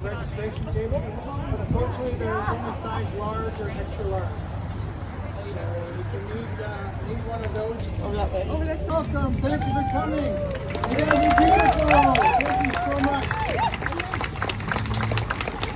registration table, but unfortunately there's only size large or extra large. So if you need one of those, Over that way. over there. Welcome, thank you for coming. You guys are beautiful. Thank you so much.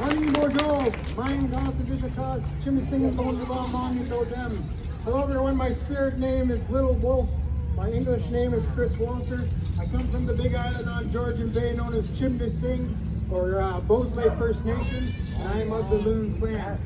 Running Bordeaux, Brian Goss and Bishop Cos, Chimising Bonjaba Mani Dodem. Hello everyone, my spirit name is Little Wolf. My English name is Chris Walser. I come from the big island on Georgian Bay known as Chimdising or Bosley First Nation, and I am of the Loon clan.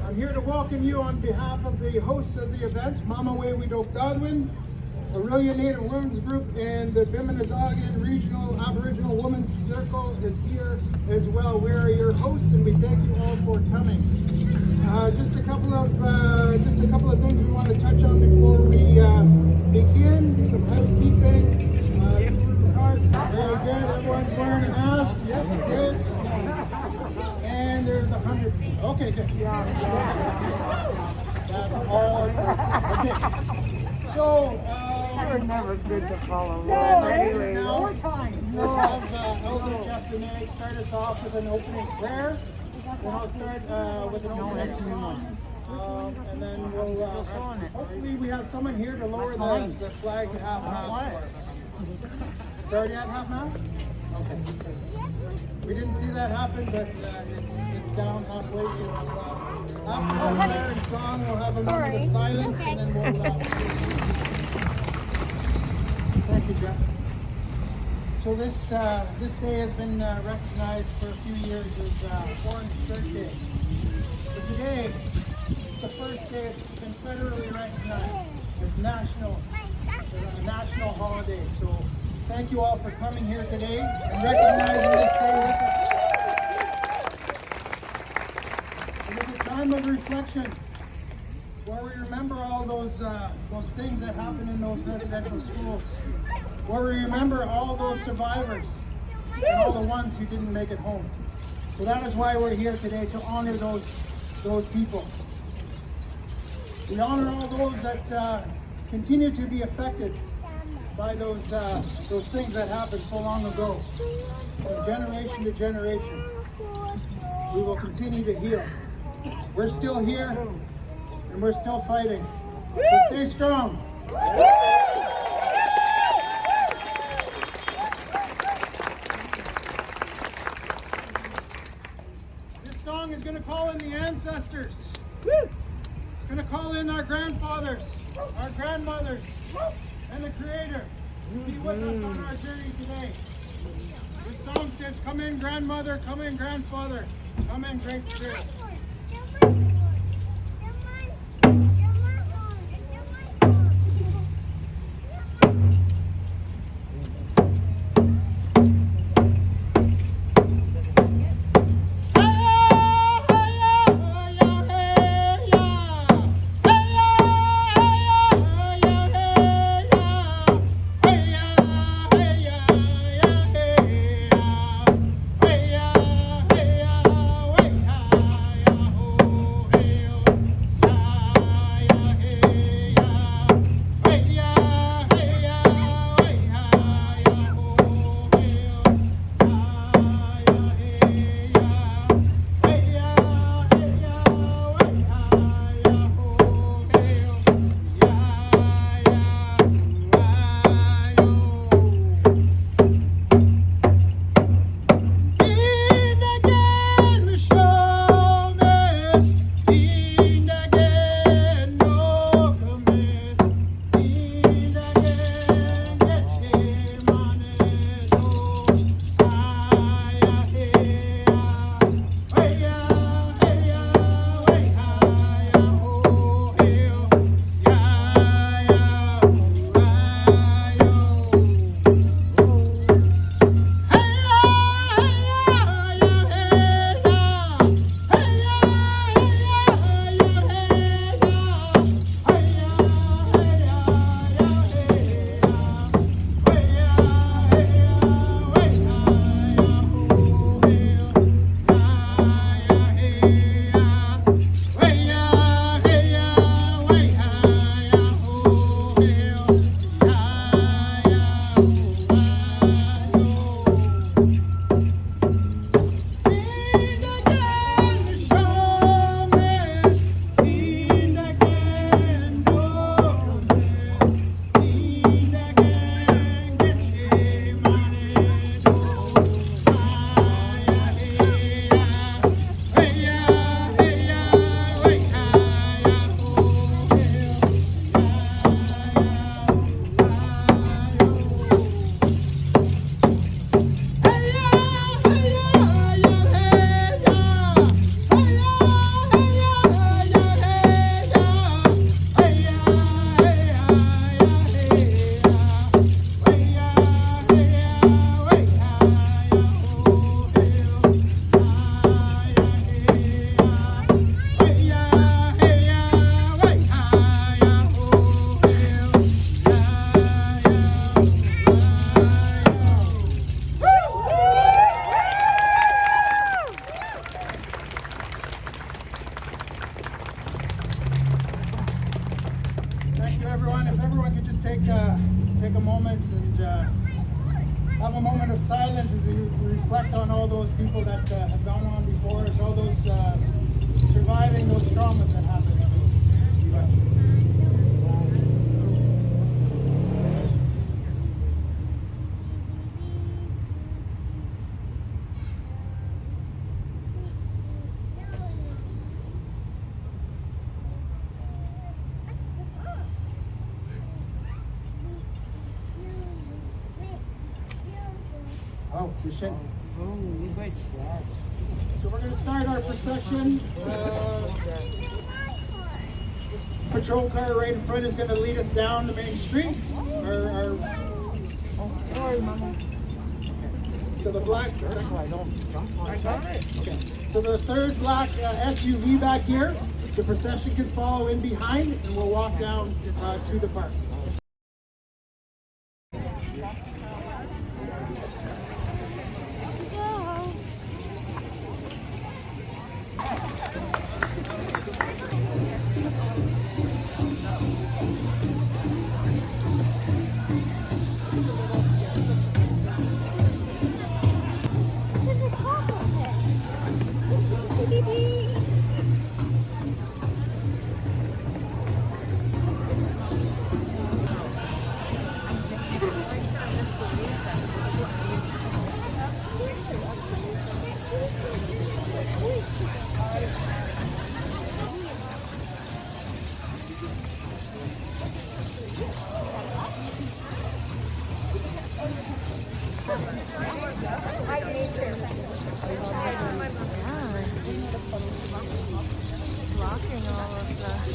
I'm here to welcome you on behalf of the hosts of the event, Mama Wewidok Godwin, Orillia Native Women's Group, and the Biminizagan Regional Aboriginal Women's Circle is here as well. We are your hosts, and we thank you all for coming. Just a couple of things we want to touch on before we begin. Some housekeeping. Very good. Everyone's wearing a mask. Yep, good. And there's 100 people. Okay, good. That's all. Okay. So, You're never good to follow. anyway, now, let's have Elder Jeff Benet start us off with an opening prayer. Then I'll start with an opening song. And then we'll, hopefully we have someone here to lower the flag to half-mast for us. It's already at half-mast? Okay. We didn't see that happen, but it's down halfway. So after the prayer and song, we'll have a moment of silence, and then we'll... Thank you, Jeff. So this day has been recognized for a few years as Orange Shirt Day. But today, it's the first day it's been federally recognized as a national holiday. So thank you all for coming here today and recognizing this day with us. It is a time of reflection where we remember all those things that happened in those residential schools, where we remember all those survivors and all the ones who didn't make it home. So that is why we're here today, to honor those people. We honor all those that continue to be affected by those things that happened so long ago. From generation to generation, we will continue to heal. We're still here, and we're still fighting. So stay strong. This song is going to call in the ancestors. It's going to call in our grandfathers, our grandmothers, and the Creator to be with us on our journey today. This song says, "Come in, grandmother, come in, grandfather, come in, Great Spirit." have a moment of silence as you reflect on all those people that have gone on before us, all those surviving those traumas that happened. Oh, Michelle. Oh, you bet that. So we're going to start our procession. Patrol car right in front is going to lead us down the main street. Oh, sorry, Mama. So the black. So I don't jump on it. I got it. Okay. So the third black SUV back here, the procession can follow in behind, and we'll walk down to the park. Blocking all of the...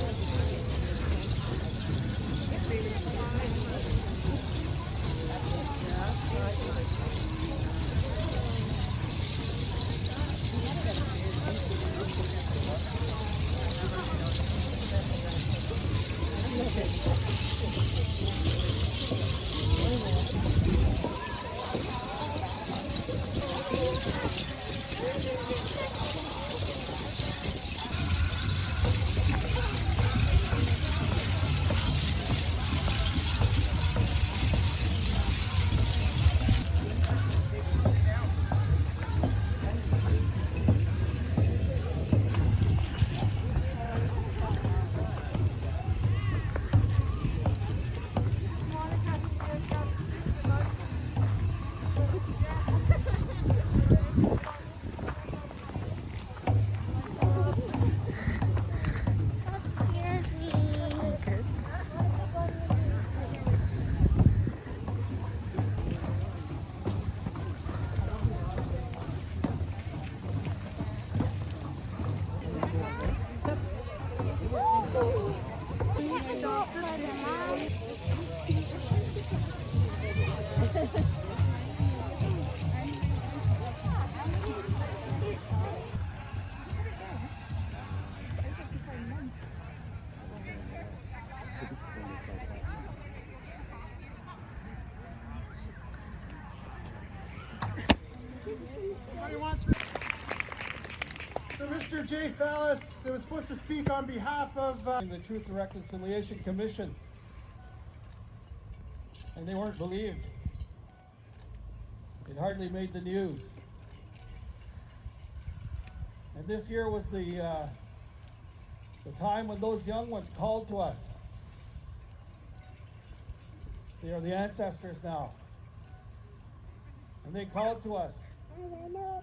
So Mr. Jay Fallis was supposed to speak on behalf of the Truth and Reconciliation Commission, and they weren't believed. It hardly made the news. And this year was the time when those young ones called to us. They are the ancestors now. And they called to us to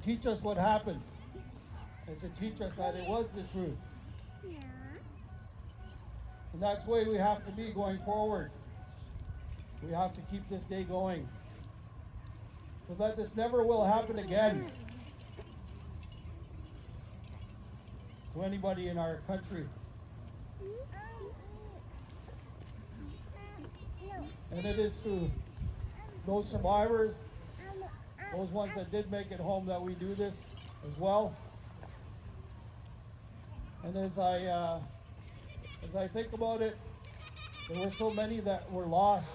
teach us what happened, and to teach us that it was the truth. And that's the way we have to be going forward. We have to keep this day going so that this never will happen again to anybody in our country. And it is to those survivors, those ones that did make it home, that we do this as well. And as I think about it, there were so many that were lost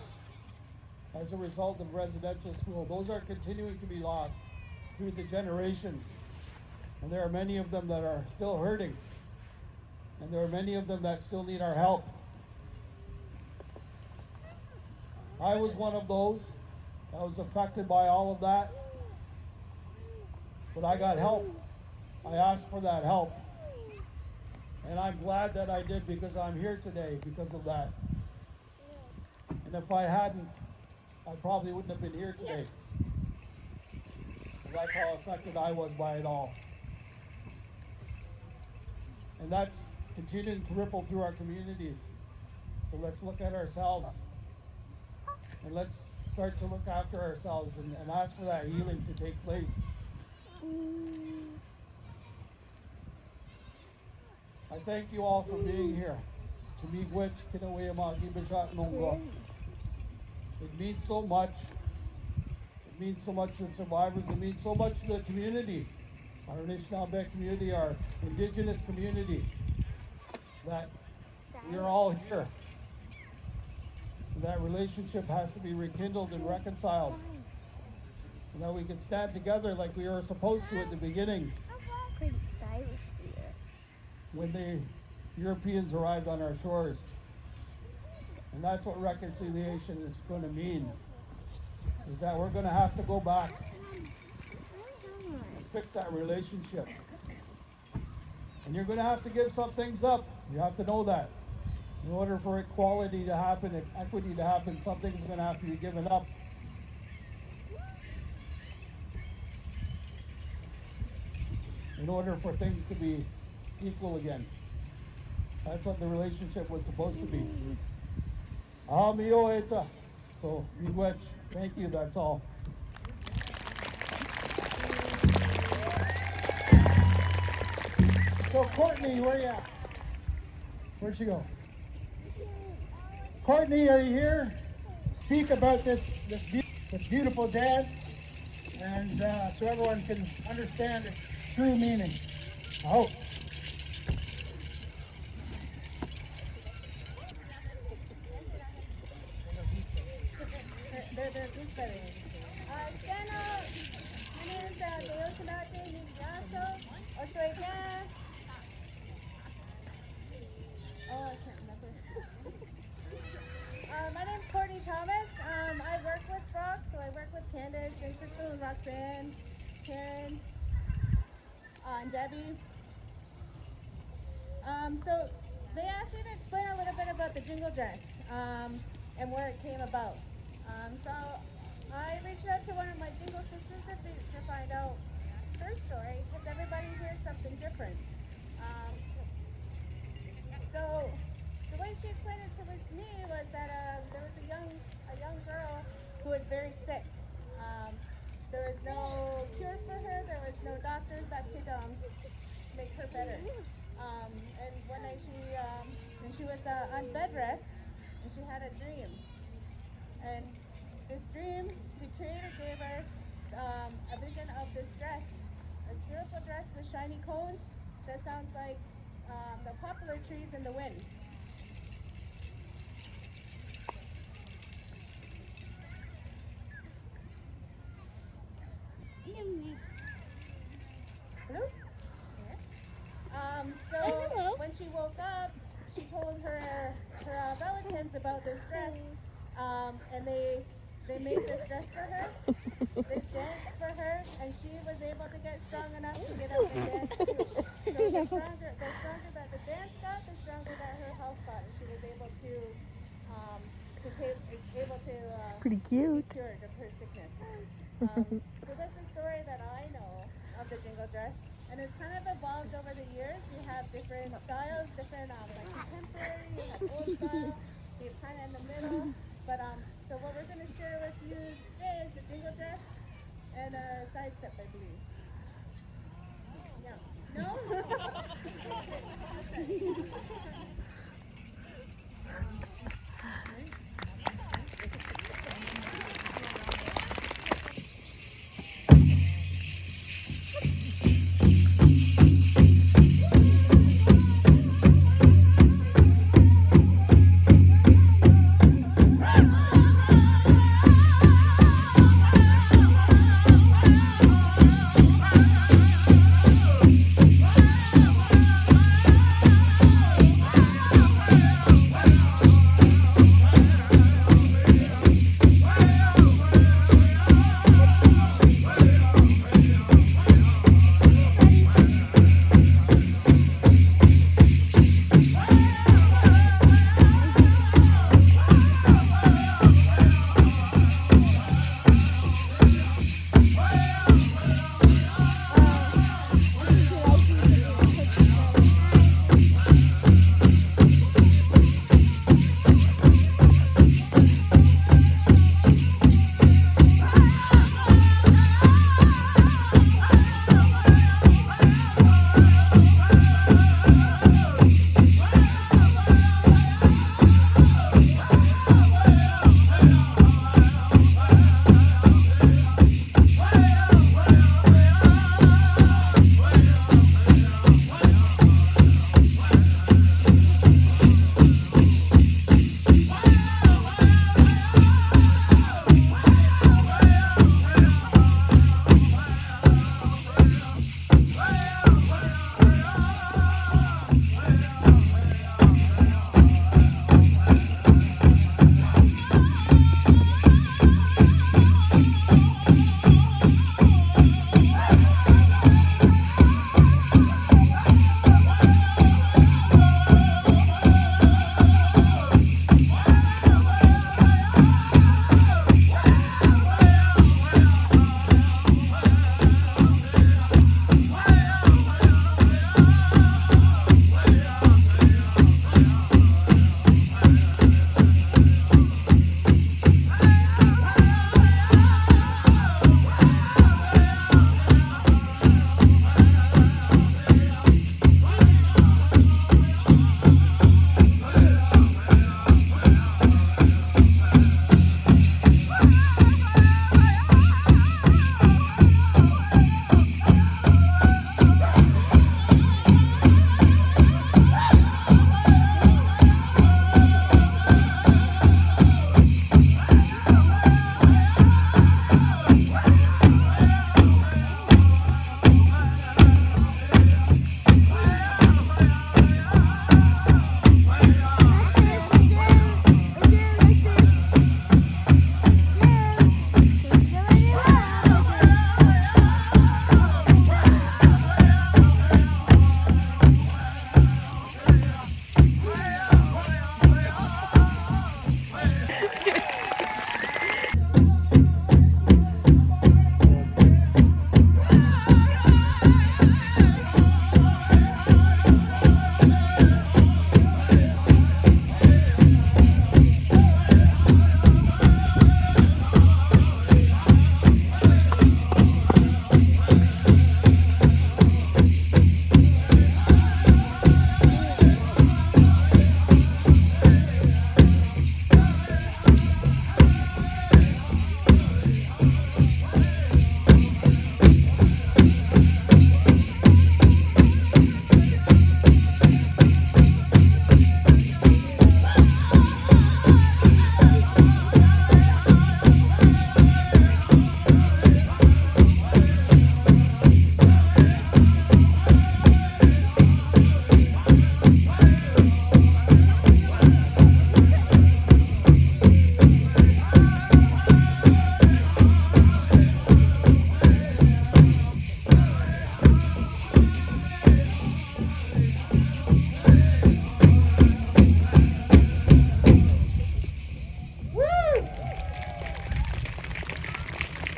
as a result of residential school. Those are continuing to be lost through the generations. And there are many of them that are still hurting. And there are many of them that still need our help. I was one of those that was affected by all of that. But I got help. I asked for that help. And I'm glad that I did, because I'm here today because of that. And if I hadn't, I probably wouldn't have been here today. That's how affected I was by it all. And that's continuing to ripple through our communities. So let's look at ourselves. And let's start to look after ourselves and ask for that healing to take place. I thank you all for being here. It means so much. It means so much to the survivors. It means so much to the community, our Anishinaabe community, our Indigenous community, that we are all here. And that relationship has to be rekindled and reconciled. And that we can stand together like we were supposed to at the beginning, when the Europeans arrived on our shores. And that's what reconciliation is going to mean, is that we're going to have to go back and fix that relationship. And you're going to have to give some things up. You have to know that. In order for equality to happen, equity to happen, some things are going to have to be given up. In order for things to be equal again. That's what the relationship was supposed to be. So, miigwech, thank you, that's all. So Courtney, where you at? Where'd she go? Courtney, are you here? Speak about this beautiful dance, and so everyone can understand its true meaning. I hope. My name's Courtney Thomas. I work with Brock, so I work with Candace and Crystal and Roxanne, Karen, and Debbie. So they asked me to explain a little bit about the jingle dress and where it came about. So I reached out to one of my jingle sisters to find out her story, because everybody hears something different. So the way she explained it to me was that there was a young girl who was very sick. There was no cure for her. There was no doctors that could make her better. And one night she was on bed rest, and she had a dream. And this dream, the Creator gave her a vision of this dress, this beautiful dress with shiny cones that sounds like the poplar trees in the wind. Hello? So when she woke up, she told her relatives about this dress, and they made this dress for her. They danced for her, and she was able to get strong enough to get up and dance too. So the stronger that the dance got, the stronger that her health got, and she was able to It's pretty cute. be cured of her sickness. So that's the story that I know of the jingle dress, and it's kind of evolved over the years. You have different styles, different like contemporary, you have old style, you have kind of in the middle. But so what we're going to share with you today is the jingle dress and a side step, I believe. Yeah. No?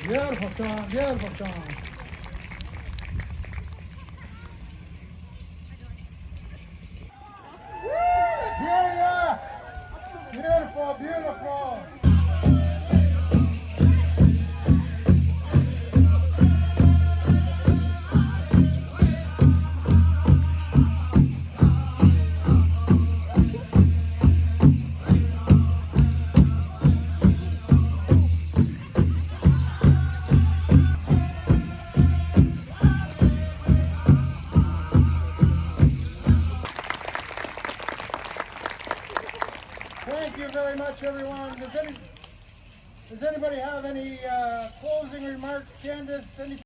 Beautiful song, beautiful song. Let's hear ya! Beautiful, beautiful. Thank you very much, everyone. Does anybody have any closing remarks, Candace? Any